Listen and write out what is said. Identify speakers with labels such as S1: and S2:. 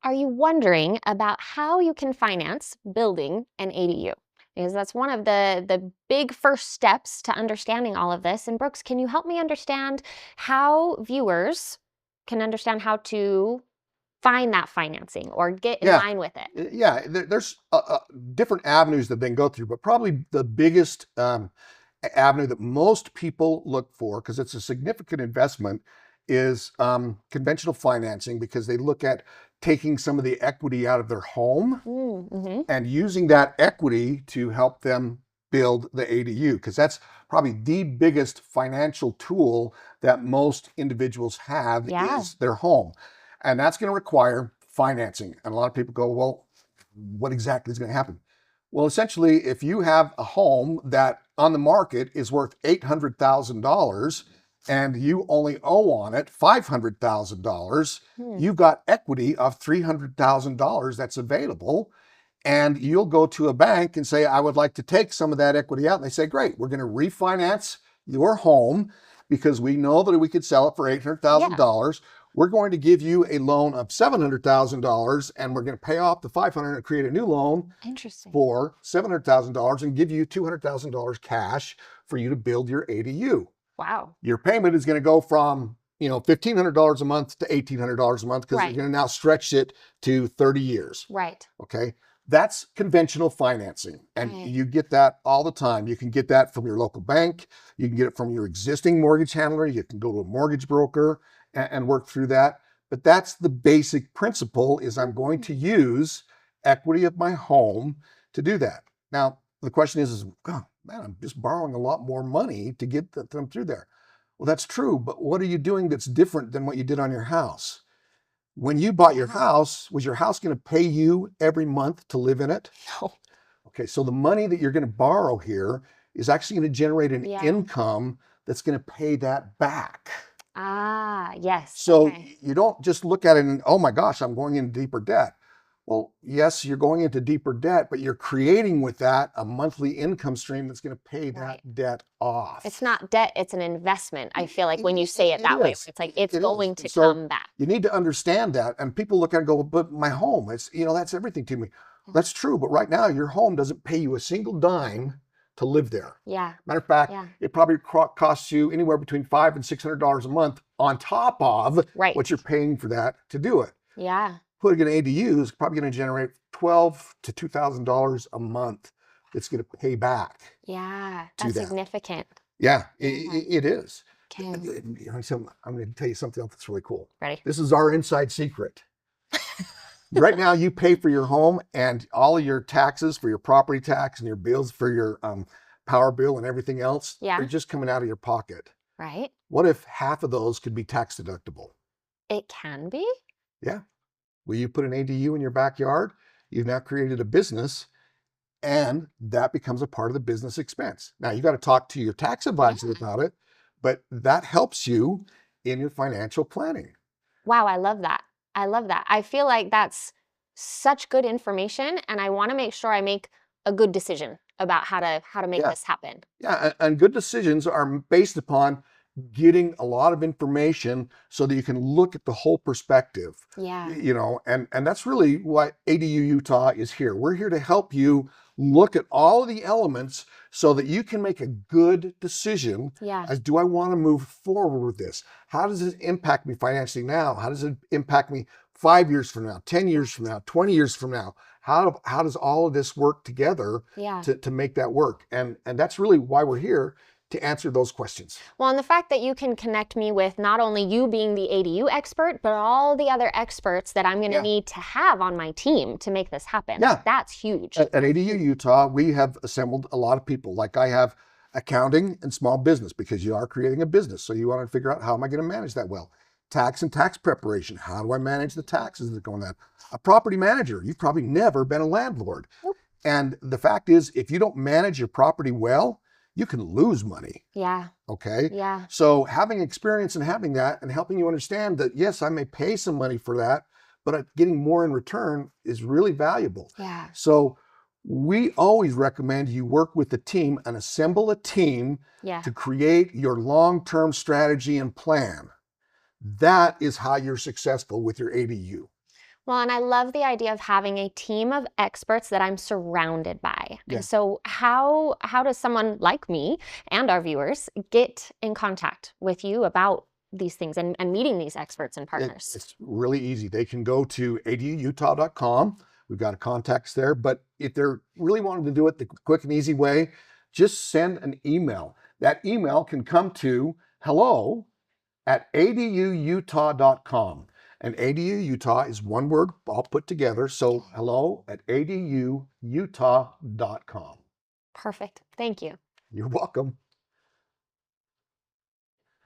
S1: Are you wondering about how you can finance building an ADU? Because that's one of the big first steps to understanding all of this. And Brooks, can you help me understand how viewers can understand how to find that financing or get in
S2: Yeah,
S1: line with it?
S2: yeah. There's different avenues that they can go through, but probably the biggest avenue that most people look for, because it's a significant investment, is conventional financing, because they look at taking some of the equity out of their home
S1: Mm-hmm.
S2: and using that equity to help them build the ADU, because that's probably the biggest financial tool that most individuals have
S1: Yeah.
S2: is their home. And that's going to require financing. And a lot of people go, well, what exactly is going to happen? Well, essentially, if you have a home that on the market is worth $800,000 and you only owe on it $500,000,
S1: Hmm.
S2: you've got equity of $300,000 that's available. And you'll go to a bank and say, I would like to take some of that equity out. And they say, great, we're going to refinance your home because we know that we could sell it for
S1: Yeah.
S2: $800,000. We're going to give you a loan of $700,000 and we're going to pay off the 500 and create a new loan
S1: Interesting.
S2: for $700,000 and give you $200,000 cash for you to build your ADU.
S1: Wow.
S2: Your payment is going to go from $1,500 a month to $1,800 a month, because you're
S1: Right.
S2: going to now stretch it to 30 years.
S1: Right.
S2: Okay. That's conventional financing. And
S1: Right.
S2: you get that all the time. You can get that from your local bank. You can get it from your existing mortgage handler. You can go to a mortgage broker and work through that. But that's the basic principle, is I'm going to use equity of my home to do that. Now, the question is oh, man, I'm just borrowing a lot more money to get them through there. Well, that's true. But what are you doing that's different than what you did on your house? When you bought your
S1: Yeah.
S2: house, was your house going to pay you every month to live in it?
S1: No.
S2: Okay, so the money that you're going to borrow here is actually going to generate an
S1: Yeah.
S2: income that's going to pay that back.
S1: Ah, yes.
S2: So
S1: Okay.
S2: you don't just look at it and, oh my gosh, I'm going into deeper debt. Well, yes, you're going into deeper debt, but you're creating with that a monthly income stream that's going to pay
S1: Right.
S2: that debt
S1: It's
S2: off.
S1: not debt, it's an investment. I feel like when you say it
S2: It
S1: that way,
S2: is.
S1: it's like it's
S2: It is.
S1: going to
S2: So
S1: come back.
S2: you need to understand that. And people look at it and go, but my home, that's everything to me. That's true. But right now, your home doesn't pay you a single dime to live there.
S1: Yeah.
S2: Matter of fact,
S1: Yeah.
S2: it probably costs you anywhere between $500 and $600 a month on top of
S1: Right.
S2: what you're paying for that to do it.
S1: Yeah.
S2: Putting an ADU is probably going to generate $1,200 to $2,000 a month. It's going to pay back
S1: Yeah.
S2: to
S1: That's
S2: that.
S1: significant.
S2: Yeah,
S1: Yeah.
S2: it is.
S1: Okay.
S2: I'm going to tell you something else that's really cool.
S1: Ready?
S2: This is our inside secret. Right now, you pay for your home, and all of your taxes for your property tax and your bills for your power bill and everything else are
S1: Yeah.
S2: just coming out of your pocket.
S1: Right.
S2: What if half of those could be tax deductible?
S1: It can be.
S2: Yeah. Will you put an ADU in your backyard? You've now created a business, and that becomes a part of the business expense. Now, you got to talk to your tax advisor
S1: Yeah.
S2: about it, but that helps you in your financial planning.
S1: Wow, I love that. I love that. I feel like that's such good information and I want to make sure I make a good decision about how to make
S2: Yeah.
S1: this happen.
S2: Yeah, and good decisions are based upon getting a lot of information so that you can look at the whole perspective.
S1: Yeah.
S2: And that's really what ADU Utah is here. We're here to help you look at all of the elements so that you can make a good decision
S1: Yeah.
S2: as, do I want to move forward with this? How does it impact me financially now? How does it impact me 5 years from now, 10 years from now, 20 years from now? How does all of this work together
S1: Yeah.
S2: to make that work? And that's really why we're here, to answer those questions.
S1: Well, and the fact that you can connect me with not only you being the ADU expert, but all the other experts that I'm going to
S2: Yeah.
S1: need to have on my team to make this happen.
S2: Yeah.
S1: That's huge.
S2: At ADU Utah, we have assembled a lot of people. Like, I have accounting and small business, because you are creating a business. So you want to figure out, how am I going to manage that well? Tax and tax preparation. How do I manage the taxes that go on that? A property manager. You've probably never been a landlord.
S1: Nope.
S2: And the fact is, if you don't manage your property well, you can lose money.
S1: Yeah.
S2: Okay.
S1: Yeah.
S2: So having experience and having that and helping you understand that, yes, I may pay some money for that, but getting more in return is really valuable.
S1: Yeah.
S2: So we always recommend you work with a team and assemble a team
S1: Yeah.
S2: to create your long-term strategy and plan. That is how you're successful with your ADU.
S1: Well, and I love the idea of having a team of experts that I'm surrounded by.
S2: Yeah.
S1: And so how does someone like me and our viewers get in contact with you about these things and meeting these experts and partners?
S2: It's really easy. They can go to aduutah.com. We've got a contacts there. But if they're really wanting to do it the quick and easy way, just send an email. That email can come to hello@aduutah.com. And ADU Utah is one word all put together. So hello@aduutah.com.
S1: Perfect. Thank you.
S2: You're welcome.